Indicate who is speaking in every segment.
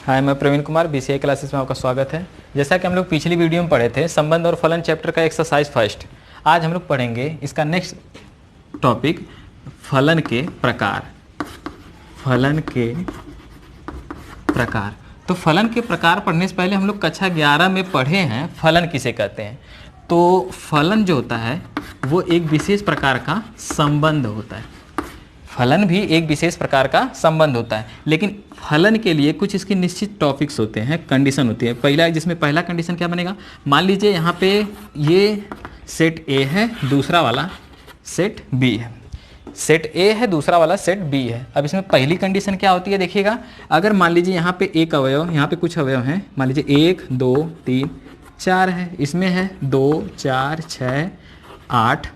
Speaker 1: हाय, मैं Praveen Kumar, BCA classes में आपका स्वागत है। जैसा कि हम लोग पिछली वीडियो में पढ़े थे संबंध और फलन चैप्टर का एक्सरसाइज फर्स्ट, आज हम लोग पढ़ेंगे इसका नेक्स्ट टॉपिक फलन के प्रकार। फलन के प्रकार, तो फलन के प्रकार पढ़ने से पहले हम लोग कक्षा 11 में पढ़े हैं फलन किसे कहते हैं। तो फलन जो होता है वो एक विशेष प्रकार का संबंध होता है। फलन भी एक विशेष प्रकार का संबंध होता है, लेकिन फलन के लिए कुछ इसके निश्चित टॉपिक्स होते हैं, कंडीशन होती है। जिसमें पहला कंडीशन क्या बनेगा, मान लीजिए यहाँ पे ये सेट ए है, दूसरा वाला सेट बी है। सेट ए है, दूसरा वाला सेट बी है। अब इसमें पहली कंडीशन क्या होती है, देखिएगा। अगर मान लीजिए यहाँ पे एक अवयव, यहाँ पे कुछ अवयव हैं, मान लीजिए 1 2 3 4 है, इसमें है 2 4 6 8,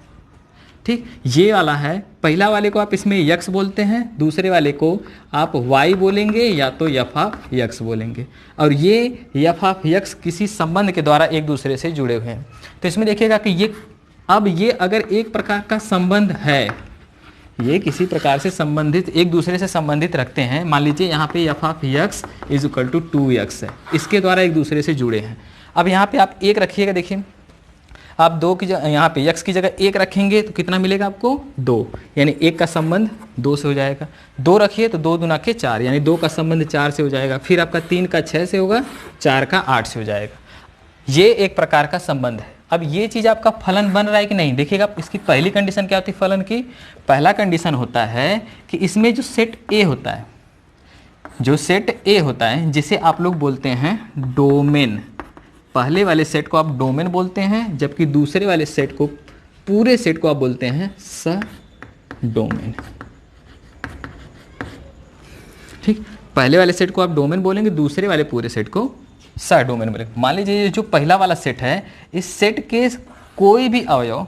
Speaker 1: ठीक। ये वाला है, पहला वाले को आप इसमें यक्स बोलते हैं, दूसरे वाले को आप वाई बोलेंगे या तो एफ ऑफ यक्स बोलेंगे। और ये एफ ऑफ यक्स किसी संबंध के द्वारा एक दूसरे से जुड़े हुए हैं। तो इसमें देखिएगा कि ये अगर एक प्रकार का संबंध है, ये किसी प्रकार से संबंधित, एक दूसरे से संबंधित रखते हैं। मान लीजिए यहाँ पे f of x is equal to 2x है, इसके द्वारा एक दूसरे से जुड़े हैं। अब यहाँ पे आप एक रखिएगा, देखिए आप 2 की जगह, यहाँ पे x की जगह 1 रखेंगे तो कितना मिलेगा आपको 2, यानी 1 का संबंध 2 से हो जाएगा। 2 रखिए तो 2 दूना के 4, यानी 2 का संबंध 4 से हो जाएगा। फिर आपका 3 का 6 से होगा, 4 का 8 से हो जाएगा। ये एक प्रकार का संबंध है। अब ये चीज़ आपका फलन बन रहा है कि नहीं, देखिएगा। इसकी पहली कंडीशन क्या होती है फलन की, पहला कंडीशन होता है कि इसमें जो सेट ए होता है, जो सेट ए होता है जिसे आप लोग बोलते हैं डोमेन, पहले वाले सेट को आप डोमेन बोलते हैं, जबकि दूसरे वाले सेट को, पूरे सेट को आप बोलते हैं सडोमेन, ठीक। पहले वाले सेट को आप डोमेन बोलेंगे, दूसरे वाले पूरे सेट को सडोमेन बोलेंगे। मान लीजिए जो पहला वाला सेट है, इस सेट के कोई भी अवयव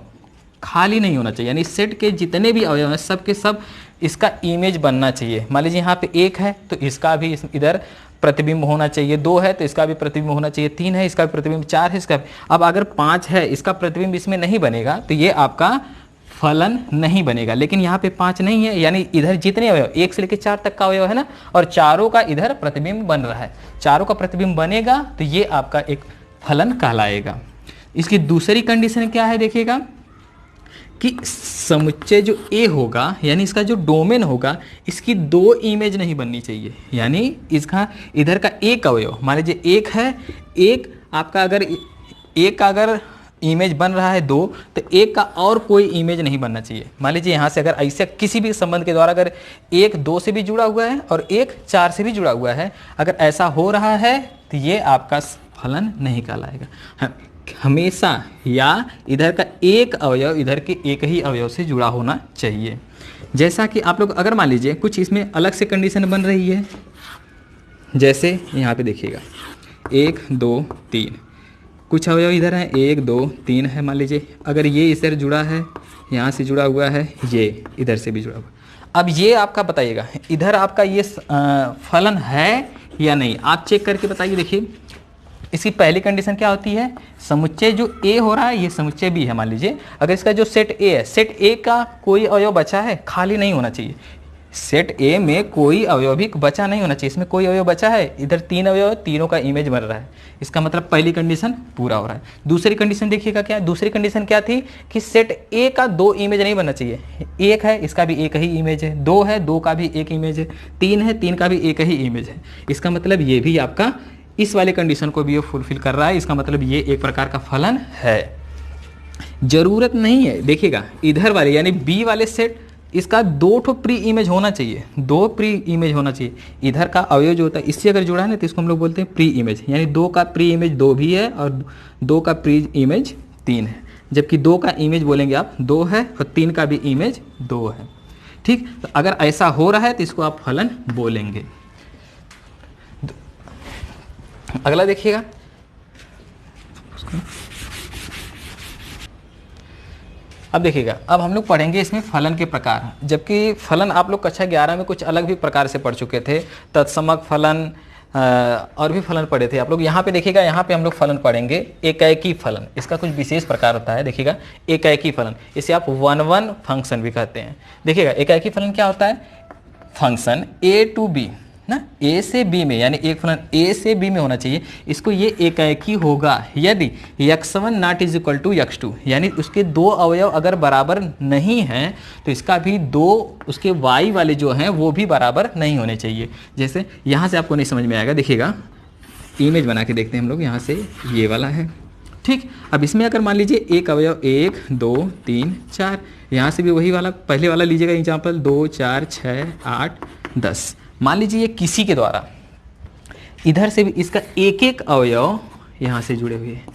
Speaker 1: खाली नहीं होना चाहिए, यानी इस सेट के जितने भी अवयव हैं सब के सब इसका इमेज बनना चाहिए। मान लीजिए यहाँ पे 1 है तो इसका भी इधर प्रतिबिंब होना चाहिए, 2 है तो इसका भी प्रतिबिंब होना चाहिए, 3 है इसका भी प्रतिबिंब, 4 है इसका भी। अब अगर 5 है, इसका प्रतिबिंब इसमें नहीं बनेगा तो ये आपका फलन नहीं बनेगा। लेकिन यहाँ पे 5 नहीं है, यानी इधर जितने अवयव 1 से लेकर 4 तक का अवयव है ना, और चारों का इधर प्रतिबिंब बन रहा है, चारों का प्रतिबिंब बनेगा तो ये आपका एक फलन कहलाएगा। इसकी दूसरी कंडीशन क्या है, देखिएगा कि समुच्चय जो ए होगा, यानी इसका जो डोमेन होगा, इसकी 2 इमेज नहीं बननी चाहिए। यानी इसका इधर का एक अवयव, मान लीजिए 1 है, एक आपका अगर इमेज बन रहा है 2, तो 1 का और कोई इमेज नहीं बनना चाहिए। मान लीजिए यहाँ से अगर ऐसे किसी भी संबंध के द्वारा अगर 1 2 से भी जुड़ा हुआ है और 1 4 से भी जुड़ा हुआ है, अगर ऐसा हो रहा है तो ये आपका फलन नहीं कहलाएगा। हमेशा या इधर का एक अवयव इधर के एक ही अवयव से जुड़ा होना चाहिए। जैसा कि आप लोग अगर मान लीजिए कुछ इसमें अलग से कंडीशन बन रही है, जैसे यहाँ पे देखिएगा 1 2 3, कुछ अवयव इधर है 1 2 3 है। मान लीजिए अगर ये इधर जुड़ा है, यहाँ से जुड़ा हुआ है, ये इधर से भी जुड़ा हुआ। अब ये आपका बताइएगा इधर आपका ये फलन है या नहीं, आप चेक करके बताइए। देखिए इसकी पहली कंडीशन क्या होती है, समुच्चय जो ए हो रहा है ये समुच्चय बी है। मान लीजिए अगर इसका जो सेट ए है, सेट ए का कोई अवयव बचा है, खाली नहीं होना चाहिए। सेट ए में कोई अवयव भी बचा नहीं होना चाहिए, इसमें कोई अवयव बचा है, इधर 3 अवयव, तीनों का इमेज बन रहा है, इसका मतलब पहली कंडीशन पूरा हो रहा है। दूसरी कंडीशन देखिएगा क्या, दूसरी कंडीशन क्या थी कि सेट ए का 2 इमेज नहीं बनना चाहिए। 1 है, इसका भी एक ही इमेज है, 2 है, 2 का भी एक इमेज है, 3 है, 3 का भी एक ही इमेज है। इसका मतलब ये भी आपका इस वाले कंडीशन को भी ये फुलफिल कर रहा है, इसका मतलब ये एक प्रकार का फलन है। जरूरत नहीं है, देखिएगा इधर वाले यानी बी वाले सेट, इसका 2 ठो प्री इमेज होना चाहिए, 2 प्री इमेज होना चाहिए। इधर का अवयव जो होता है इससे अगर जुड़ा है ना तो इसको हम लोग बोलते हैं प्री इमेज, यानी 2 का प्री इमेज 2 भी है और 2 का प्री इमेज 3 है। जबकि 2 का इमेज बोलेंगे आप 2 है और 3 का भी इमेज 2 है, ठीक। तो अगर ऐसा हो रहा है तो इसको आप फलन बोलेंगे। अगला देखिएगा, अब देखिएगा, अब हम लोग पढ़ेंगे इसमें फलन के प्रकार। जबकि फलन आप लोग कक्षा 11 में कुछ अलग भी प्रकार से पढ़ चुके थे, तत्समक फलन और भी फलन पढ़े थे आप लोग। यहाँ पे देखिएगा, यहाँ पे हम लोग फलन पढ़ेंगे एकाएकी फलन। इसका कुछ विशेष प्रकार होता है, देखिएगा एकाएकी फलन, इसे आप 1-1 फंक्शन भी कहते हैं। देखिएगा एकाएकी फलन क्या होता है, फंक्शन a to b ना, ए से बी में, यानी एक फलन ए से बी में होना चाहिए, इसको ये एकाएकी होगा यदि x1 not is equal to x2, यानी उसके दो अवयव अगर बराबर नहीं हैं तो इसका भी दो उसके y वाले जो हैं वो भी बराबर नहीं होने चाहिए। जैसे यहाँ से आपको नहीं समझ में आएगा, देखिएगा इमेज बना के देखते हैं हम लोग। यहाँ से ये वाला है, ठीक। अब इसमें अगर मान लीजिए एक अवयव 1 2 3 4, यहाँ से भी वही वाला पहले वाला लीजिएगा एग्जाम्पल 2 4 6 8 10। मान लीजिए ये किसी के द्वारा इधर से भी इसका एक एक अवयव यहाँ से जुड़े हुए हैं,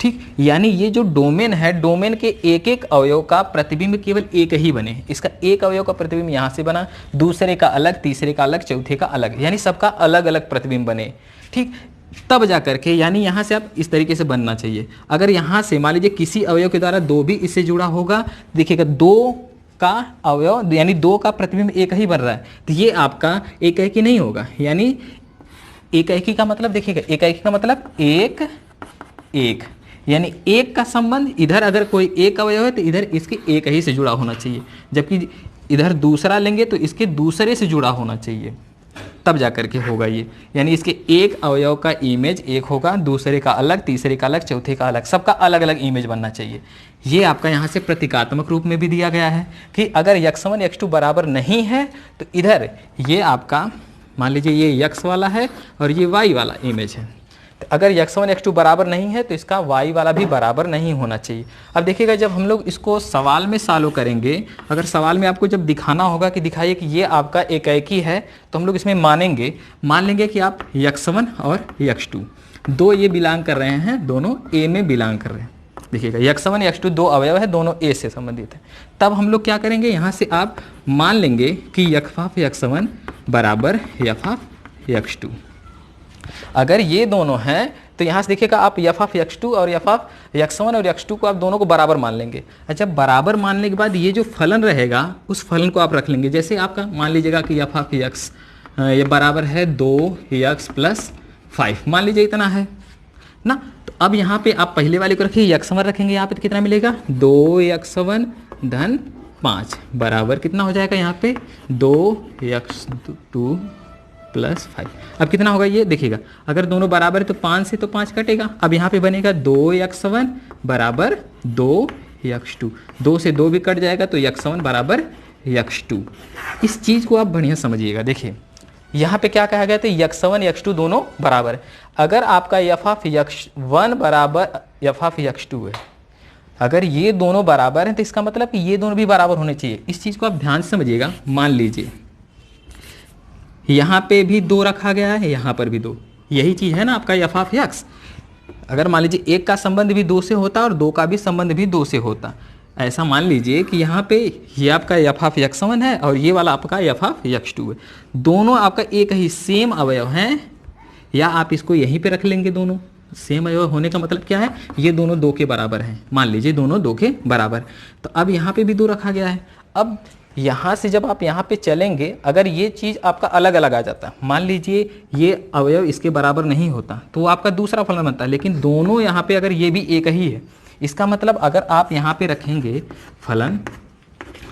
Speaker 1: ठीक। यानी ये जो डोमेन है, डोमेन के एक एक अवयव का प्रतिबिंब केवल एक ही बने। इसका एक अवयव का प्रतिबिंब यहाँ से बना, दूसरे का अलग, तीसरे का अलग, चौथे का अलग, यानी सबका अलग अलग प्रतिबिंब बने, ठीक। तब जा करके, यानी यहाँ से आप इस तरीके से बनना चाहिए। अगर यहाँ से मान लीजिए किसी अवयव के द्वारा दो भी इससे जुड़ा होगा, देखिएगा दो का अवयव यानी दो का प्रतिबिंब एक ही बन रहा है, तो ये आपका एकाएकी नहीं होगा। यानी एकाएकी का मतलब देखिएगा, एकाएकी का मतलब एक एक, यानी एक का संबंध इधर अगर कोई एक अवयव है तो इधर इसके एक ही से जुड़ा होना चाहिए, जबकि इधर दूसरा लेंगे तो इसके दूसरे से जुड़ा होना चाहिए, तब जा करके होगा ये। यानी इसके एक अवयव का इमेज एक होगा, दूसरे का अलग, तीसरे का अलग, चौथे का अलग, सबका अलग अलग इमेज बनना चाहिए। ये आपका यहाँ से प्रतीकात्मक रूप में भी दिया गया है कि अगर x1 x2 बराबर नहीं है तो इधर ये आपका मान लीजिए ये x वाला है और ये y वाला इमेज है, तो अगर x1 x2 बराबर नहीं है तो इसका y वाला भी बराबर नहीं होना चाहिए। अब देखिएगा जब हम लोग इसको सवाल में सॉल्व करेंगे, अगर सवाल में आपको जब दिखाना होगा कि दिखाइए कि ये आपका एकाएकी है, तो हम लोग इसमें मान लेंगे कि आप x1 और x2 दो ये बिलोंग कर रहे हैं, दोनों a में बिलोंग कर रहे हैं। देखिएगा x1 x2 दो अवयव है, दोनों a से संबंधित है। तब हम लोग क्या करेंगे, यहाँ से आप मान लेंगे कि f ऑफ x1 बराबर f ऑफ x2। अगर ये दोनों हैं तो यहाँ से देखिएगा आप f ऑफ x2 और f ऑफ x1 और x2 को आप दोनों को बराबर मान लेंगे। अच्छा, बराबर मानने के बाद ये जो फलन रहेगा उस फलन को आप रख लेंगे। जैसे आपका मान लीजिएगा कि f ऑफ x ये बराबर है 2x प्लस 5, मान लीजिए इतना है ना। तो अब यहाँ पे आप पहले वाले को रखिए, x1 रखेंगे यहाँ पे तो कितना मिलेगा 2x1 धन 5 बराबर कितना हो जाएगा यहाँ पे 2x2 प्लस 5। अब कितना होगा ये देखिएगा, अगर दोनों बराबर है तो 5 से तो 5 कटेगा। अब यहाँ पे बनेगा 2x1 बराबर 2x2, 2 से 2 भी कट जाएगा तो x1 बराबर x2। इस चीज़ को आप बढ़िया समझिएगा। देखिए यहाँ पे क्या कहा गया था, x1 x2 दोनों बराबर है। अगर आपका f ऑफ x1 बराबर f ऑफ x2 है, अगर ये दोनों बराबर हैं तो इसका मतलब कि ये दोनों भी बराबर होने चाहिए। इस चीज़ को आप ध्यान से समझिएगा। मान लीजिए यहाँ पे भी 2 रखा गया है, यहाँ पर भी 2, यही चीज़ है ना आपका f ऑफ x। अगर मान लीजिए एक का संबंध भी 2 से होता और 2 का भी संबंध भी 2 से होता, ऐसा मान लीजिए कि यहाँ पे ये आपका f ऑफ x1 है और ये वाला आपका f ऑफ x2 है, दोनों आपका एक ही सेम अवयव हैं, या आप इसको यहीं पे रख लेंगे। दोनों सेम अवयव होने का मतलब क्या है, ये दोनों 2 के बराबर हैं। मान लीजिए दोनों 2 के बराबर, तो अब यहाँ पे भी 2 रखा गया है। अब यहाँ से जब आप यहाँ पे चलेंगे, अगर ये चीज़ आपका अलग अलग आ जाता, मान लीजिए ये अवयव इसके बराबर नहीं होता तो वो आपका दूसरा फलन बनता है, लेकिन दोनों यहाँ पे अगर ये भी एक ही है, इसका मतलब अगर आप यहाँ पे रखेंगे फलन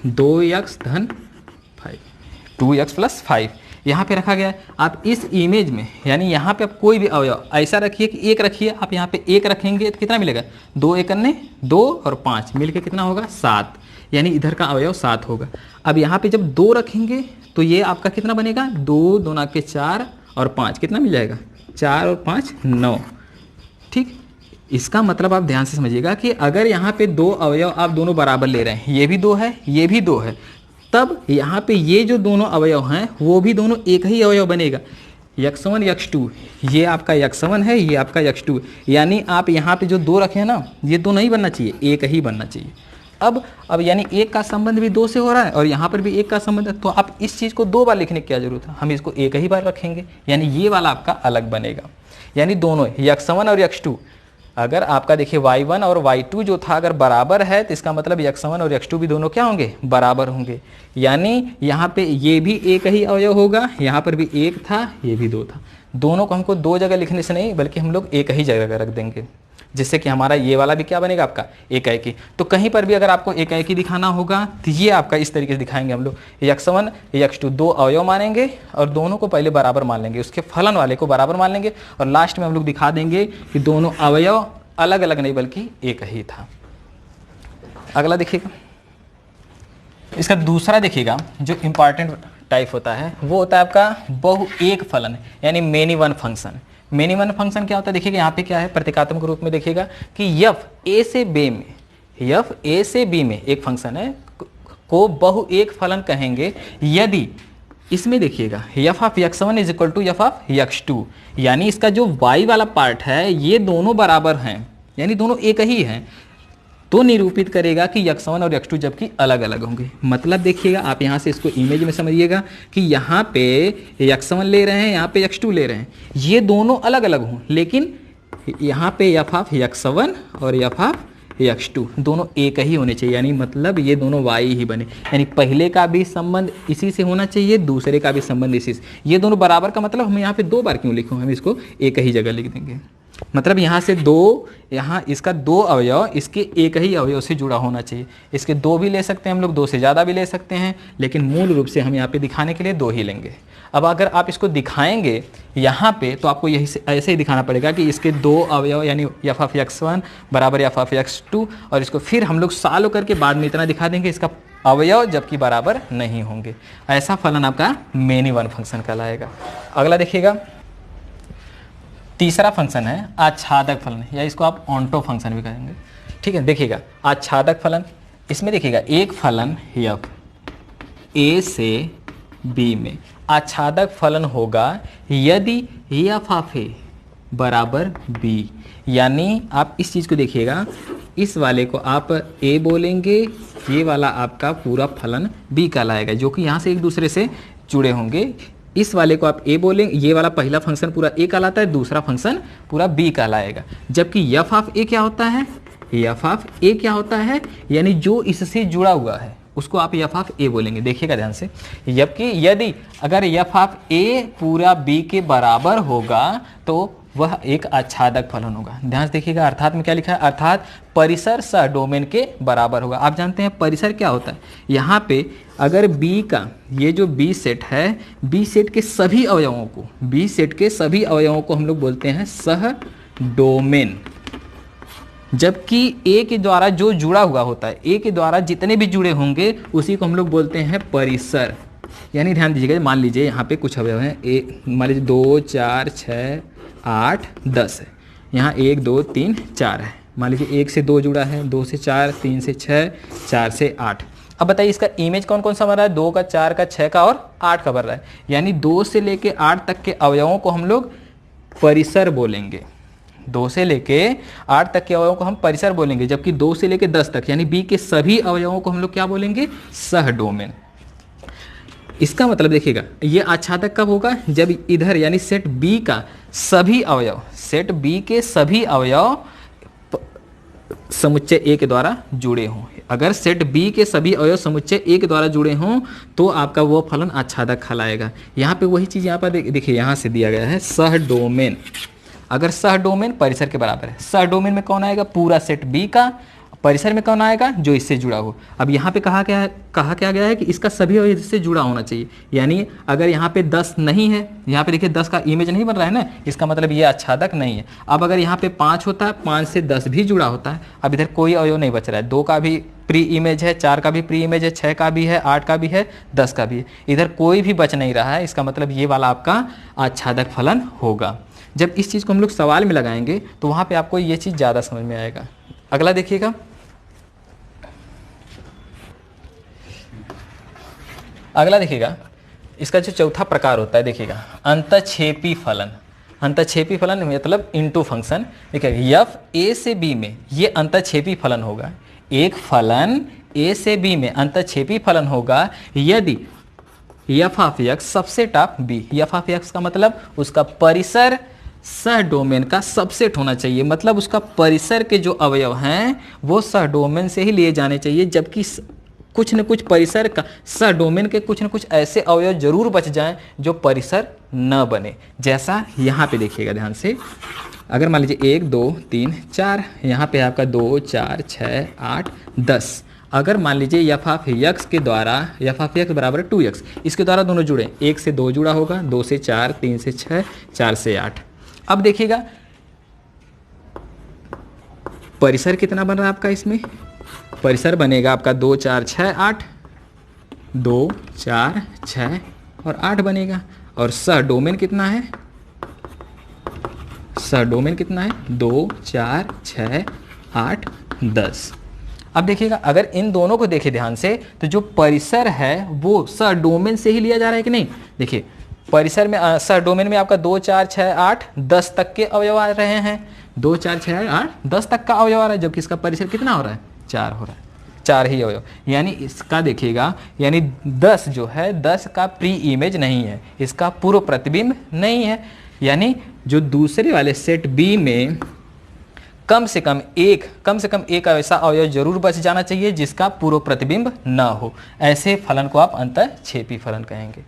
Speaker 1: 2x धन 5, 2x प्लस 5 यहाँ पे रखा गया है। आप इस इमेज में यानी यहाँ पे आप कोई भी अवयव ऐसा रखिए कि एक रखिए, आप यहाँ पे एक रखेंगे तो कितना मिलेगा 2 × 2 और 5 मिलके कितना होगा 7, यानी इधर का अवयव 7 होगा। अब यहाँ पे जब 2 रखेंगे तो ये आपका कितना बनेगा 2 2 के 4 और 5 कितना मिल जाएगा 4 और 5 9, ठीक। इसका मतलब आप ध्यान से समझिएगा कि अगर यहाँ पे 2 अवयव आप दोनों बराबर ले रहे हैं, ये भी 2 है ये भी 2 है, तब यहाँ पे ये जो दोनों अवयव हैं वो भी दोनों एक ही अवयव बनेगा। x1 x2 ये आपका x1 है, ये आपका x2, यानी आप यहाँ पे जो 2 रखे हैं ना, ये 2 नहीं बनना चाहिए, एक ही बनना चाहिए। अब यानी एक का संबंध भी 2 से हो रहा है और यहाँ पर भी एक का संबंध है, तो आप इस चीज़ को 2 बार लिखने की क्या जरूरत है, हम इसको एक ही बार रखेंगे, यानी ये वाला आपका अलग बनेगा। यानी दोनों x1 और x2, अगर आपका देखिए y1 और y2 जो था अगर बराबर है तो इसका मतलब x1 और x2 भी दोनों क्या होंगे बराबर होंगे। यानी यहाँ पे ये भी एक ही अवयव होगा, यहाँ पर भी 1 था ये भी 2 था, दोनों को हमको दो जगह लिखने से नहीं बल्कि हम लोग एक ही जगह रख देंगे, जिससे कि हमारा ये वाला भी क्या बनेगा आपका एकाएकी। तो कहीं पर भी अगर आपको एकाएकी दिखाना होगा तो ये आपका इस तरीके से दिखाएंगे हम लोग, x1 x2 दो अवयव मानेंगे और दोनों को पहले बराबर मान लेंगे, उसके फलन वाले को बराबर मान लेंगे और लास्ट में हम लोग दिखा देंगे कि दोनों अवयव अलग अलग नहीं बल्कि एक ही था। अगला देखिएगा, इसका दूसरा देखिएगा जो इंपॉर्टेंट टाइप होता है वो होता है आपका बहु एक फलन, यानी many one function. Many one function क्या होता है देखिएगा, यहाँ पे क्या है प्रतीकात्मक रूप में देखिएगा कि यफ ए से बी में एक फंक्शन है को बहु एक फलन कहेंगे यदि इसमें देखिएगा f of x1 is equal to f of x2, यानी इसका जो y वाला पार्ट है ये दोनों बराबर हैं, यानी दोनों एक ही हैं, तो निरूपित करेगा कि x1 और x2 जबकि अलग अलग होंगे। मतलब देखिएगा आप यहाँ से इसको इमेज में समझिएगा कि यहाँ पे x1 ले रहे हैं, यहाँ पे x2 ले रहे हैं, ये दोनों अलग अलग हों, लेकिन यहाँ पे f ऑफ x1 और f ऑफ x2 दोनों एक ही होने चाहिए, यानी मतलब ये दोनों y ही बने, यानी पहले का भी संबंध इसी से होना चाहिए, दूसरे का भी संबंध इसी से। ये दोनों बराबर का मतलब हम यहाँ पे दो बार क्यों लिखूँ, हम इसको एक ही जगह लिख देंगे। मतलब यहाँ से दो, यहाँ इसका दो अवयव इसके एक ही अवयव से जुड़ा होना चाहिए। इसके दो भी ले सकते हैं हम लोग, दो से ज़्यादा भी ले सकते हैं, लेकिन मूल रूप से हम यहाँ पे दिखाने के लिए दो ही लेंगे। अब अगर आप इसको दिखाएंगे यहाँ पे तो आपको यही से ऐसे ही दिखाना पड़ेगा कि इसके दो अवयव यानी एफ ऑफ x1 बराबर एफ ऑफ x2, और इसको फिर हम लोग सॉल्व करके बाद में इतना दिखा देंगे इसका अवयव जबकि बराबर नहीं होंगे। ऐसा फलन आपका मेनी वन फंक्शन कहलाएगा। अगला देखिएगा, तीसरा फंक्शन है आच्छादक फलन, या इसको आप ऑन्टो फंक्शन भी कहेंगे। ठीक है, देखिएगा आच्छादक फलन, इसमें देखिएगा एक फलन एफ ए से बी में आच्छादक फलन होगा यदि एफ ऑफ ए बराबर बी, यानी आप इस चीज़ को देखिएगा, इस वाले को आप ए बोलेंगे, ये वाला आपका पूरा फलन बी कहलाएगा, जो कि यहाँ से एक दूसरे से जुड़े होंगे। इस वाले को आप ए बोलेंगे, ये वाला पहला फंक्शन पूरा ए कहलाता है, दूसरा फंक्शन पूरा बी कहलाएगा। जबकि एफ ऑफ ए क्या होता है, एफ ऑफ ए क्या होता है, यानी जो इससे जुड़ा हुआ है उसको आप एफ ऑफ ए बोलेंगे। देखिएगा ध्यान से, जबकि यदि अगर एफ ऑफ ए पूरा बी के बराबर होगा तो वह एक आच्छादक फलन होगा। ध्यान से देखिएगा, अर्थात में क्या लिखा है, अर्थात परिसर सह डोमेन के बराबर होगा। आप जानते हैं परिसर क्या होता है, यहाँ पे अगर बी का ये जो बी सेट है, बी सेट के सभी अवयवों को, बी सेट के सभी अवयवों को हम लोग बोलते हैं सह डोमेन, जबकि ए के द्वारा जो जुड़ा हुआ होता है, ए के द्वारा जितने भी जुड़े होंगे उसी को हम लोग बोलते हैं परिसर। यानी ध्यान दीजिएगा, मान लीजिए यहाँ पे कुछ अवयव हैं, ए मान लीजिए 2 4 6 8 10 है, यहाँ 1 2 3 4 है। मान लीजिए 1 से 2 जुड़ा है, 2 से 4, 3 से 6, 4 से 8। अब बताइए इसका इमेज कौन कौन सा बन रहा है, 2 का, 4 का, 6 का और 8 का बन रहा है, यानी 2 से लेके 8 तक के अवयवों को हम लोग परिसर बोलेंगे। 2 से लेके 8 तक के अवयवों को हम परिसर बोलेंगे, जबकि 2 से लेके 10 तक यानी बी के सभी अवयवों को हम लोग क्या बोलेंगे, सह डोमेन। इसका मतलब देखिएगा, ये आच्छादक कब होगा, जब इधर यानी सेट बी का सभी अवयव, सेट बी के सभी अवयव समुच्चय ए के द्वारा जुड़े हों। अगर सेट बी के सभी अवयव समुच्चय ए के द्वारा जुड़े हों तो आपका वो फलन आच्छादक कहलाएगा। यहाँ पे वही चीज़ यहाँ पर देखिए, यहाँ से दिया गया है सह डोमेन। अगर सह डोमेन परिसर के बराबर है, सह डोमेन में कौन आएगा, पूरा सेट बी का, परिसर में कौन आएगा, जो इससे जुड़ा हो। अब यहाँ पे कहा क्या गया है कि इसका सभी अवयव इससे जुड़ा होना चाहिए, यानी अगर यहाँ पे 10 नहीं है, यहाँ पे देखिए 10 का इमेज नहीं बन रहा है ना, इसका मतलब ये आच्छादक नहीं है। अब अगर यहाँ पे 5 होता है, 5 से 10 भी जुड़ा होता है, अब इधर कोई अवयव नहीं बच रहा है, 2 का भी प्री इमेज है, 4 का भी प्री इमेज है, 6 का भी है, 8 का भी है, 10 का भी है, इधर कोई भी बच नहीं रहा है, इसका मतलब ये वाला आपका आच्छादक फलन होगा। जब इस चीज़ को हम लोग सवाल में लगाएंगे तो वहाँ पे आपको ये चीज़ ज़्यादा समझ में आएगा। अगला देखिएगा, अगला देखिएगा, इसका जो चौथा प्रकार होता है देखिएगा अंतःक्षेपी फलन। अंतःक्षेपी फलन मतलब इनटू फंक्शन। देखिए एफ ए से बी में ये अंतःक्षेपी फलन होगा, एक फलन ए से बी में अंतःक्षेपी फलन होगा यदि f of x subset of b. F of x का मतलब उसका परिसर सह डोमेन का सबसेट होना चाहिए, मतलब उसका परिसर के जो अवयव हैं वो सह डोमेन से ही लिए जाने चाहिए, जबकि कुछ न कुछ परिसर का सह डोमेन के कुछ न कुछ ऐसे अवयव जरूर बच जाएं जो परिसर न बने। जैसा यहाँ पे देखिएगा ध्यान से, अगर मान लीजिए 1 2 3 4, यहाँ पे आपका 2 4 6 8 10, अगर मान लीजिए f ऑफ x के द्वारा f ऑफ x बराबर 2x, इसके द्वारा दोनों जुड़े, 1 से 2 जुड़ा होगा, 2 से 4, 3 से 6, 4 से 8। अब देखिएगा परिसर कितना बन रहा है आपका, इसमें परिसर बनेगा आपका 2 4 6 8, 2 4 6 और 8 बनेगा। और सह डोमेन कितना है, सह डोमेन कितना है 2 4 6 8 10। अब देखिएगा अगर इन दोनों को देखें ध्यान से, तो जो परिसर है वो सह डोमेन से ही लिया जा रहा है कि नहीं। देखिए परिसर में सह डोमेन में आपका 2 4 6 8 10 तक के अवयव आ रहे हैं, 2 4 6 8 10 तक का अवयव आ रहा है, जबकि इसका परिसर कितना हो रहा है 4 हो रहा है, 4 ही अवयव। यानी इसका देखिएगा, यानी 10 जो है 10 का प्री इमेज नहीं है, इसका पूर्व प्रतिबिंब नहीं है। यानी जो दूसरे वाले सेट बी में कम से कम एक ऐसा अवयव जरूर बच जाना चाहिए जिसका पूर्व प्रतिबिंब न हो। ऐसे फलन को आप अंतःक्षेपी फलन कहेंगे।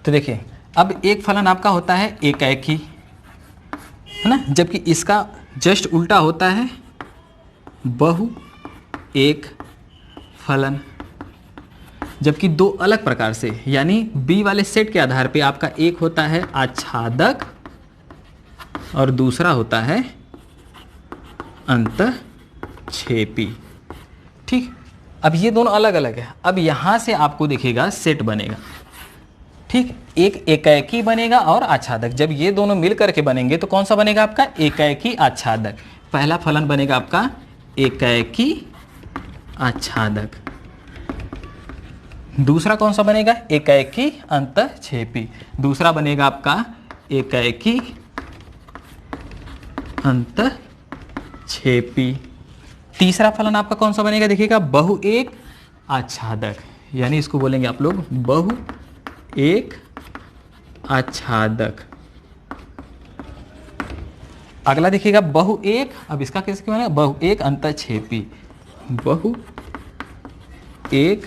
Speaker 1: तो देखिए अब एक फलन आपका होता है एकाएकी, है ना, जबकि इसका जस्ट उल्टा होता है बहु एक फलन। जबकि दो अलग प्रकार से, यानी बी वाले सेट के आधार पे आपका एक होता है आच्छादक और दूसरा होता है अंतःक्षेपी। ठीक, अब ये दोनों अलग अलग है। अब यहां से आपको दिखेगा सेट बनेगा, ठीक, एक एकाएकी बनेगा और आच्छादक। जब ये दोनों मिल करके बनेंगे तो कौन सा बनेगा आपका एकाएकी आच्छादक। पहला फलन बनेगा आपका एकाएकी आच्छादक, दूसरा कौन सा बनेगा एकाएकी अंतःक्षेपी, दूसरा बनेगा आपका एकाएकी अंतःक्षेपी। तीसरा फलन आपका कौन सा बनेगा देखिएगा बहु एक आच्छादक, यानी इसको बोलेंगे आप लोग बहु एक आच्छादक। अगला देखिएगा बहु एक, अब इसका कैसे बनेगा बहु एक अंतःक्षेपी, बहु एक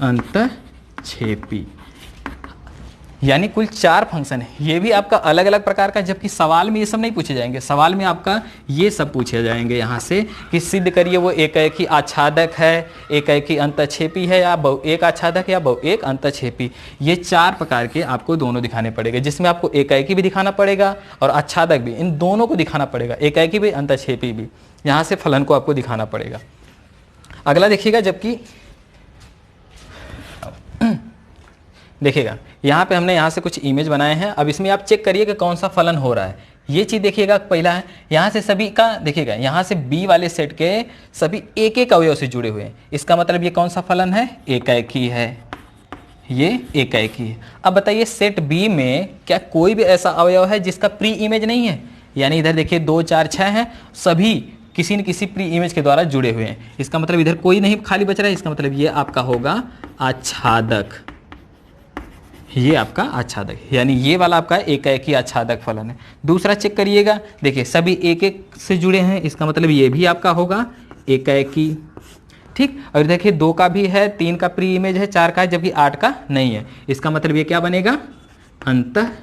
Speaker 1: अंतःक्षेपी। यानी कुल 4 फंक्शन है, ये भी आपका अलग अलग प्रकार का, जबकि सवाल में ये सब नहीं पूछे जाएंगे। सवाल में आपका ये सब पूछे जाएंगे यहाँ से कि सिद्ध करिए वो एकाएकी आच्छादक है, एकाएकी अंतःक्षेपी है, या बहु एक आच्छादक या बहु एक अंतःक्षेपी। ये 4 प्रकार के आपको दोनों दिखाने पड़ेंगे, जिसमें आपको एकाएकी भी दिखाना पड़ेगा और आच्छादक भी, इन दोनों को दिखाना पड़ेगा, एकाएकी भी अंतःक्षेपी भी। यहाँ से फलन को आपको दिखाना पड़ेगा। अगला देखिएगा, जबकि देखिएगा यहाँ पे हमने यहाँ से कुछ इमेज बनाए हैं। अब इसमें आप चेक करिए कि कौन सा फलन हो रहा है। ये चीज़ देखिएगा पहला है, यहाँ से सभी का देखिएगा, यहाँ से बी वाले सेट के सभी एक एक अवयव से जुड़े हुए हैं। इसका मतलब ये कौन सा फलन है एकाएकी है, ये एकाएकी है। अब बताइए सेट बी में क्या कोई भी ऐसा अवयव है जिसका प्री इमेज नहीं है। यानी इधर देखिए 2 4 6 हैं, सभी किसी न किसी प्री इमेज के द्वारा जुड़े हुए हैं। इसका मतलब इधर कोई नहीं खाली बच रहा है, इसका मतलब ये आपका होगा आच्छादक, ये आपका आच्छादक, यानी ये वाला आपका एकाएकी आच्छादक फलन है। दूसरा चेक करिएगा, देखिए सभी एक एक से जुड़े हैं, इसका मतलब ये भी आपका होगा एकाएकी। ठीक, और देखिए 2 का भी है, 3 का प्री इमेज है, 4 का है, जबकि 8 का नहीं है। इसका मतलब ये क्या बनेगा अंतःक्षेपी।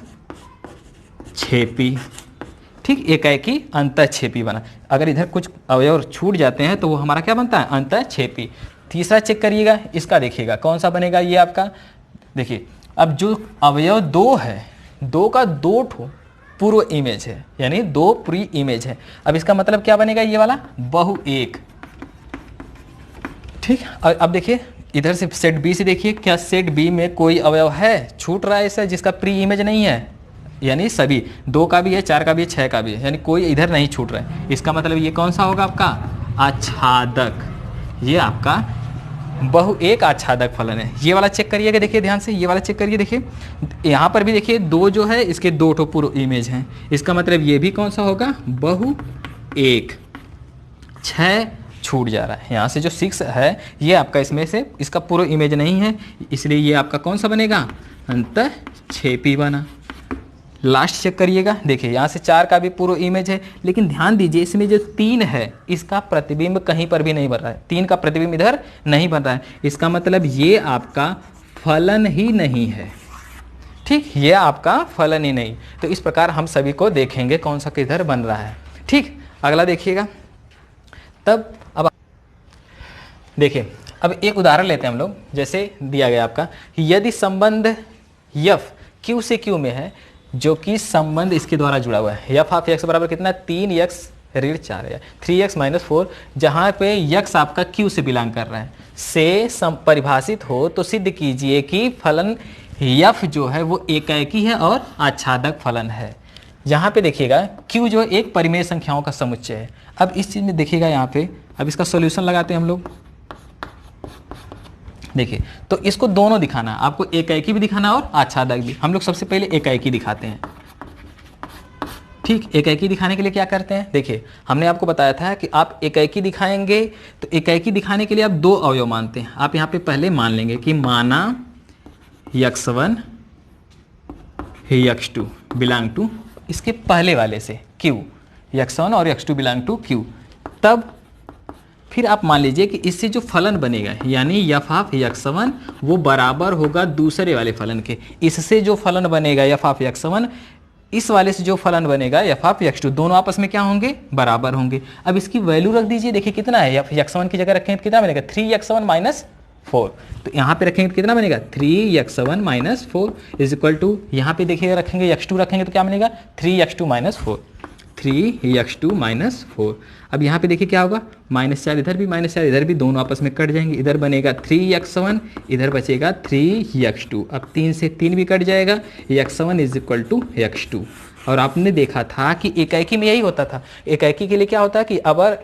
Speaker 1: ठीक, एकाएकी अंतःक्षेपी बना। अगर इधर कुछ अवयव छूट जाते हैं तो वो हमारा क्या बनता है अंतःक्षेपी। तीसरा चेक करिएगा, इसका देखिएगा कौन सा बनेगा ये आपका, देखिए अब जो अवयव 2 है, 2 का 2 ठो पूर्व इमेज है, यानी 2 प्री इमेज है। अब इसका मतलब क्या बनेगा ये वाला बहु एक। ठीक, अब देखिए इधर से सेट बी से देखिए, क्या सेट बी में कोई अवयव है छूट रहा है ऐसा जिसका प्री इमेज नहीं है। यानी सभी 2 का भी है, 4 का भी है, 6 का भी है, यानी कोई इधर नहीं छूट रहा है। इसका मतलब ये कौन सा होगा आपका आच्छादक, ये आपका बहु एक आच्छादक फलन है। ये वाला चेक करिएगा, देखिए ध्यान से, ये वाला चेक करिए, देखिए यहाँ पर भी देखिए 2 जो है इसके 2 ठो पूर्व इमेज हैं। इसका मतलब ये भी कौन सा होगा बहु एक। 6 छूट जा रहा है, यहाँ से जो 6 है ये आपका इसमें से इसका पूर्व इमेज नहीं है, इसलिए ये आपका कौन सा बनेगा अंतःक्षेपी बना। लास्ट चेक करिएगा, देखिए यहाँ से 4 का भी पूरा इमेज है, लेकिन ध्यान दीजिए इसमें जो 3 है इसका प्रतिबिंब कहीं पर भी नहीं बन रहा है, 3 का प्रतिबिंब इधर नहीं बन रहा है। इसका मतलब ये आपका फलन ही नहीं है। ठीक, ये आपका फलन ही नहीं। तो इस प्रकार हम सभी को देखेंगे कौन सा किधर बन रहा है। ठीक, अगला देखिएगा। तब अब देखिए, अब एक उदाहरण लेते हैं हम लोग, जैसे दिया गया आपका, यदि संबंध यफ क्यू से क्यू में है, जो कि संबंध इसके द्वारा जुड़ा हुआ है, यफ ऑफ एक्स बराबर कितना, 3x ऋण 4 है, 3x माइनस 4, जहाँ पे यक्स आपका क्यू से बिलोंग कर रहा है, से परिभाषित हो, तो सिद्ध कीजिए कि फलन यफ जो है वो एकाएकी है और आच्छादक फलन है। यहाँ पे देखिएगा क्यू जो एक परिमेय संख्याओं का समुच्चय है। अब इस चीज़ में देखिएगा यहाँ पे, अब इसका सॉल्यूशन लगाते हैं हम लोग। देखिए, तो इसको दोनों दिखाना है आपको, एकाएकी भी दिखाना और आच्छादक भी। हम लोग सबसे पहले एकाएकी दिखाते हैं। ठीक, एकाएकी दिखाने के लिए क्या करते हैं, देखिए हमने आपको बताया था कि आप एकाएकी दिखाएंगे, तो एकाएकी दिखाने के लिए आप 2 अवयव मानते हैं। आप यहाँ पे पहले मान लेंगे कि माना x1 x2 बिलोंग टू इसके पहले वाले से q, x1 और x2 बिलोंग टू q। तब फिर आप मान लीजिए कि इससे जो फलन बनेगा, यानी f ऑफ x1 वो बराबर होगा दूसरे वाले फलन के। इससे जो फलन बनेगा f ऑफ x1, इस वाले से जो फलन बनेगा f ऑफ x2, दोनों आपस में क्या होंगे, बराबर होंगे। अब इसकी वैल्यू रख दीजिए, देखिए कितना है, x1 की जगह रखेंगे तो कितना बनेगा, 3x1 माइनस 4। तो यहाँ पे रखेंगे तो कितना बनेगा, 3x1 minus 4 is equal to, यहाँ पे देखिएगा रखेंगे x2 रखेंगे तो क्या बनेगा, 3x2 माइनस 4, 3x2 माइनस 4। अब यहाँ पे देखिए क्या होगा, -4 इधर भी, -4 इधर भी, दोनों आपस में कट जाएंगे। इधर बनेगा 3x1, इधर बचेगा 3x2। अब 3 से 3 भी कट जाएगा, x1 is equal to x2। और आपने देखा था कि एकाएकी में यही होता था। एकाएकी के लिए क्या होता है कि अगर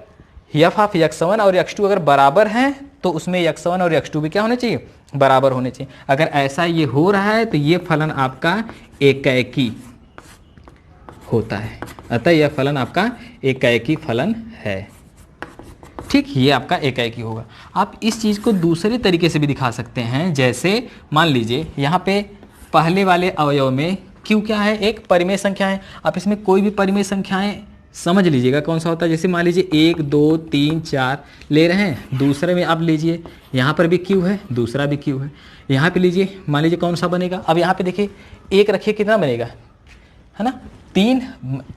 Speaker 1: f ऑफ x1 और x2 अगर बराबर हैं तो उसमें x1 और x2 भी क्या होने चाहिए, बराबर होने चाहिए। अगर ऐसा ये हो रहा है तो ये फलन आपका एकाएकी होता है। अतः यह फलन आपका एकाएकी फलन है। ठीक, ये आपका एकाएकी होगा। आप इस चीज़ को दूसरे तरीके से भी दिखा सकते हैं, जैसे मान लीजिए यहाँ पे पहले वाले अवयव में q क्या है, एक परिमेय संख्या है। आप इसमें कोई भी परिमेय संख्याएं समझ लीजिएगा कौन सा होता है। जैसे मान लीजिए 1 2 3 4 ले रहे हैं, दूसरे में आप लीजिए, यहाँ पर भी q है, दूसरा भी q है, यहाँ पे लीजिए, मान लीजिए कौन सा बनेगा। अब यहाँ पे देखिए 1 रखिए, कितना बनेगा, है ना, 3,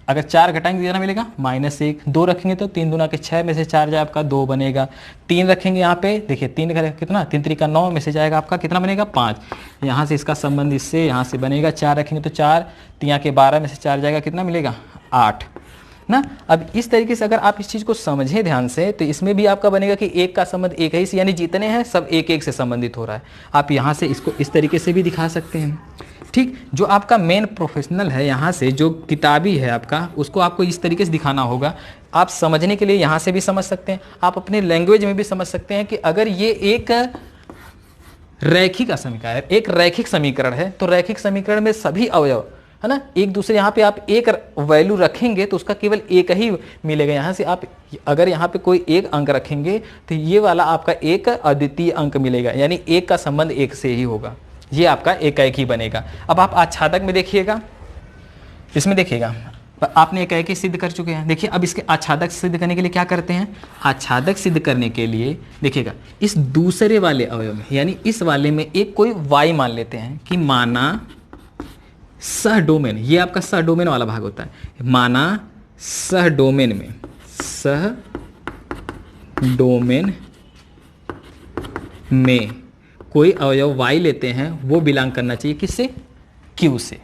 Speaker 1: अगर 4 घटाएंगे कितना मिलेगा, -1। 2 रखेंगे तो 3 दूना के 6 में से 4 जाए आपका 2 बनेगा। 3 रखेंगे यहाँ पे, देखिए 3 का कितना, 3 3 का 9 में से जाएगा आपका कितना बनेगा, 5। यहाँ से इसका संबंध इससे यहाँ से बनेगा, 4 रखेंगे तो 4 3 के 12 में से 4 जाएगा, कितना मिलेगा, 8 ना। अब इस तरीके से अगर आप इस चीज़ को समझें ध्यान से, तो इसमें भी आपका बनेगा कि एक का संबंध एक ही से, यानी जितने हैं सब एक एक से संबंधित हो रहा है। आप यहाँ से इसको इस तरीके से भी दिखा सकते हैं। ठीक, जो आपका मेन प्रोफेशनल है, यहाँ से जो किताबी है आपका, उसको आपको इस तरीके से दिखाना होगा। आप समझने के लिए यहाँ से भी समझ सकते हैं, आप अपने लैंग्वेज में भी समझ सकते हैं कि अगर ये एक रैखिक समीकरण, एक रैखिक समीकरण है, तो रैखिक समीकरण में सभी अवयव, है ना, एक दूसरे, यहाँ पे आप एक वैल्यू रखेंगे तो उसका केवल एक ही मिलेगा। यहाँ से आप अगर यहाँ पे कोई एक अंक रखेंगे तो ये वाला आपका एक अद्वितीय अंक मिलेगा, यानी एक का संबंध एक से ही होगा। ये आपका एकाएकी बनेगा। अब आप आच्छादक में देखिएगा, इसमें देखिएगा आपने एकाएकी सिद्ध कर चुके हैं। देखिए अब इसके आच्छादक सिद्ध करने के लिए क्या करते हैं, आच्छादक सिद्ध करने के लिए देखिएगा इस दूसरे वाले अवयव में, यानी इस वाले में एक कोई y मान लेते हैं कि माना सह डोमेन, ये आपका सह डोमेन वाला भाग होता है। माना सह डोमेन में, सह डोमेन में कोई अवयव y लेते हैं, वो बिलोंग करना चाहिए किससे, q से।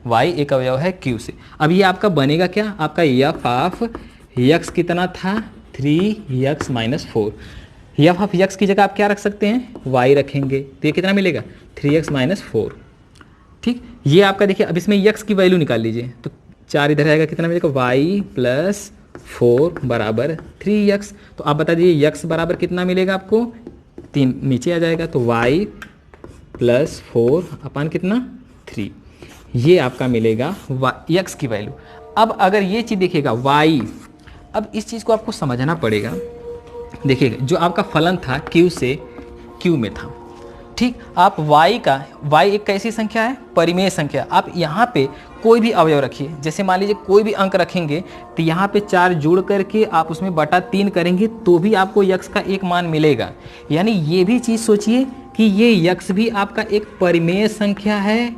Speaker 1: y एक अवयव है q से। अब ये आपका बनेगा क्या, आपका f ऑफ x कितना था, 3x minus 4। f of x की जगह आप क्या रख सकते हैं, y रखेंगे तो ये कितना मिलेगा, 3x माइनस 4। ठीक, ये आपका देखिए अब इसमें x की वैल्यू निकाल लीजिए, तो 4 इधर आएगा, कितना मिलेगा, y प्लस 4 बराबर 3x। तो आप बता दीजिए x बराबर कितना मिलेगा आपको, 3 नीचे आ जाएगा, तो y प्लस 4 अपन कितना, 3। ये आपका मिलेगा x की वैल्यू। अब अगर ये चीज़ देखिएगा y, अब इस चीज़ को आपको समझना पड़ेगा। देखिएगा जो आपका फलन था q से q में था, ठीक। आप y एक कैसी संख्या है, परिमेय संख्या। आप यहाँ पे कोई भी अवयव रखिए, जैसे मान लीजिए कोई भी अंक रखेंगे तो यहाँ पे 4 जोड़ करके आप उसमें बटा 3 करेंगे तो भी आपको यक्स का एक मान मिलेगा। यानी ये भी चीज़ सोचिए कि ये यक्स भी आपका एक परिमेय संख्या है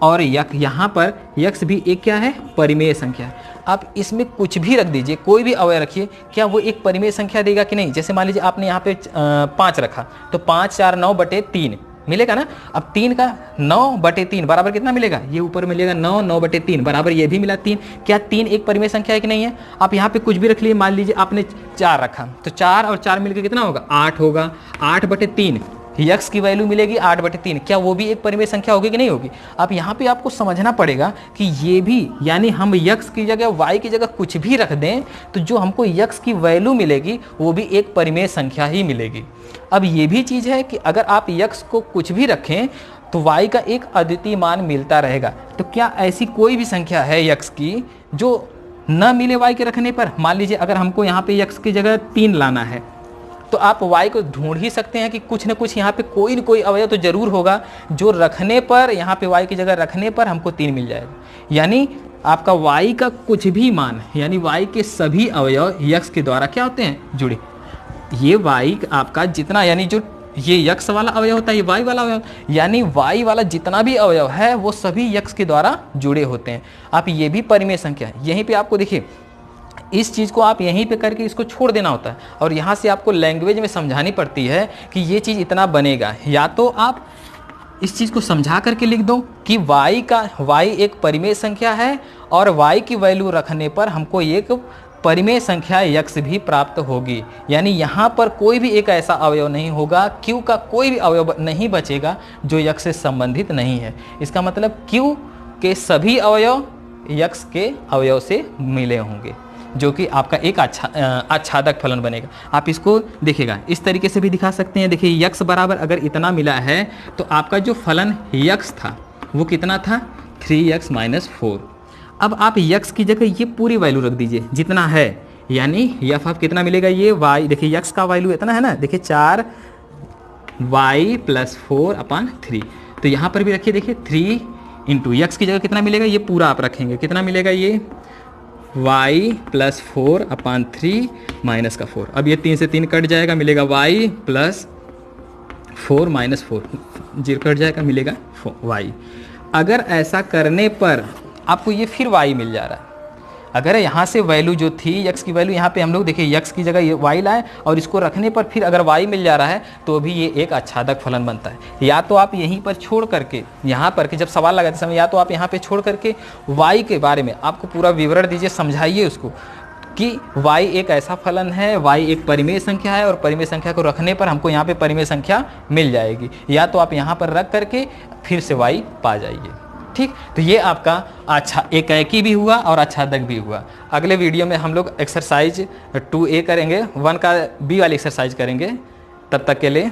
Speaker 1: और यहाँ पर यक्स भी एक क्या है, परिमेय संख्या। आप इसमें कुछ भी रख दीजिए, कोई भी अवयव रखिए, क्या वो एक परिमेय संख्या देगा कि नहीं। जैसे मान लीजिए आपने यहाँ पे 5 रखा तो 5 4 9 बटे 3 मिलेगा ना। अब 3 का 9 बटे 3 बराबर कितना मिलेगा, ये ऊपर मिलेगा 9, 9 बटे 3 बराबर ये भी मिला 3। क्या 3 एक परिमेय संख्या है कि नहीं है। आप यहाँ पे कुछ भी रख लिए, मान लीजिए आपने 4 रखा तो 4 और 4 मिलकर कितना होगा, 8 होगा। 8 बटे 3 यक्स की वैल्यू मिलेगी 8 बटे 3। क्या वो भी एक परिमेय संख्या होगी कि नहीं होगी। अब यहाँ पे आपको समझना पड़ेगा कि ये भी, यानी हम यक्स की जगह वाई की जगह कुछ भी रख दें तो जो हमको यक्स की वैल्यू मिलेगी वो भी एक परिमेय संख्या ही मिलेगी। अब ये भी चीज़ है कि अगर आप यक्स को कुछ भी रखें तो वाई का एक अद्वितीय मान मिलता रहेगा। तो क्या ऐसी कोई भी संख्या है यक्स की जो न मिले वाई के रखने पर। मान लीजिए अगर हमको यहाँ पे यक्स की जगह 3 लाना है तो आप y को ढूंढ ही सकते हैं कि कुछ न कुछ यहाँ पे कोई न कोई अवयव तो जरूर होगा जो रखने पर, यहाँ पे y की जगह रखने पर हमको 3 मिल जाएगा। यानी आपका y का कुछ भी मान, यानी y के सभी अवयव x के द्वारा क्या होते हैं, जुड़े। ये y आपका जितना, यानी जो ये x वाला अवयव होता है, ये y वाला अवयव, यानी y वाला जितना भी अवयव है वो सभी x के द्वारा जुड़े होते हैं। आप ये भी परिमेय संख्या, यहीं पे आपको देखिए इस चीज़ को आप यहीं पे करके इसको छोड़ देना होता है और यहाँ से आपको लैंग्वेज में समझानी पड़ती है कि ये चीज़ इतना बनेगा। या तो आप इस चीज़ को समझा करके लिख दो कि y एक परिमेय संख्या है और y की वैल्यू रखने पर हमको एक परिमेय संख्या x भी प्राप्त होगी। यानी यहाँ पर कोई भी एक ऐसा अवयव नहीं होगा, q का कोई भी अवयव नहीं बचेगा जो x से संबंधित नहीं है। इसका मतलब q के सभी अवयव x के अवयव से मिले होंगे, जो कि आपका एक आच्छादक फलन बनेगा। आप इसको देखिएगा इस तरीके से भी दिखा सकते हैं। देखिए यक्स बराबर अगर इतना मिला है तो आपका जो फलन यक्स था वो कितना था, 3x - 4। अब आप यक्स की जगह ये पूरी वैल्यू रख दीजिए जितना है, यानी एफ आप कितना मिलेगा, ये y, देखिए यक्स का वैल्यू इतना है ना, देखिए 4y + 4/3। तो यहाँ पर भी रखिए, देखिए 3 × यक्स की जगह कितना मिलेगा, ये पूरा आप रखेंगे, कितना मिलेगा, ये y + 4/3 - 4। अब ये 3 से 3 कट जाएगा, मिलेगा y + 4 - 4, 0 कट जाएगा, मिलेगा y। अगर ऐसा करने पर आपको ये फिर y मिल जा रहा है। अगर यहाँ से वैल्यू जो थी x की वैल्यू, यहाँ पे हम लोग देखिए x की जगह ये y लाए और इसको रखने पर फिर अगर y मिल जा रहा है तो भी ये एक आच्छादक फलन बनता है। या तो आप यहीं पर छोड़ करके, यहाँ पर कि जब सवाल लगाते समय, या तो आप यहाँ पे छोड़ करके y के बारे में आपको पूरा विवरण दीजिए, समझाइए उसको कि y एक ऐसा फलन है, y एक परिमेय संख्या है और परिमेय संख्या को रखने पर हमको यहाँ पे परिमेय संख्या मिल जाएगी। या तो आप यहाँ पर रख करके फिर से y पा जाइए। ठीक, तो ये आपका एकाएकी भी हुआ और आच्छादक भी हुआ। अगले वीडियो में हम लोग एक्सरसाइज 2A करेंगे, 1 का B वाली एक्सरसाइज करेंगे। तब तक के लिए